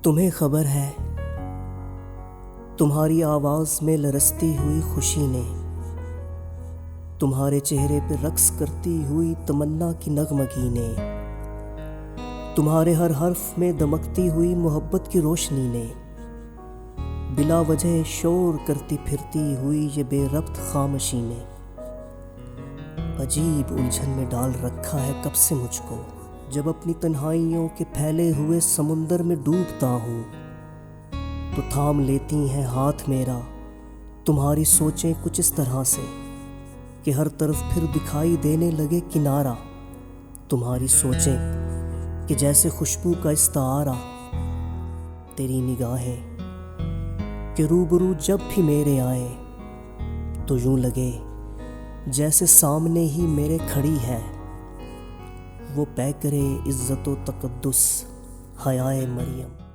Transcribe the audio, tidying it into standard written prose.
तुम्हें खबर है, तुम्हारी आवाज़ में लरसती हुई खुशी ने, तुम्हारे चेहरे पे रक्स करती हुई तमन्ना की नगमगी ने, तुम्हारे हर हर्फ में दमकती हुई मोहब्बत की रोशनी ने, बिला वजह शोर करती फिरती हुई ये बेरब्त खामोशी ने अजीब उलझन में डाल रखा है कब से मुझको। जब अपनी तन्हाइयों के फैले हुए समुंदर में डूबता हूँ तो थाम लेती हैं हाथ मेरा तुम्हारी सोचें कुछ इस तरह से कि हर तरफ फिर दिखाई देने लगे किनारा। तुम्हारी सोचें कि जैसे खुशबू का इस्तारा, तेरी निगाहें कि रूबरू जब भी मेरे आए तो यूं लगे जैसे सामने ही मेरे खड़ी है वो पैकरे इज़्ज़त व तक़द्दुस हयाए मरियम।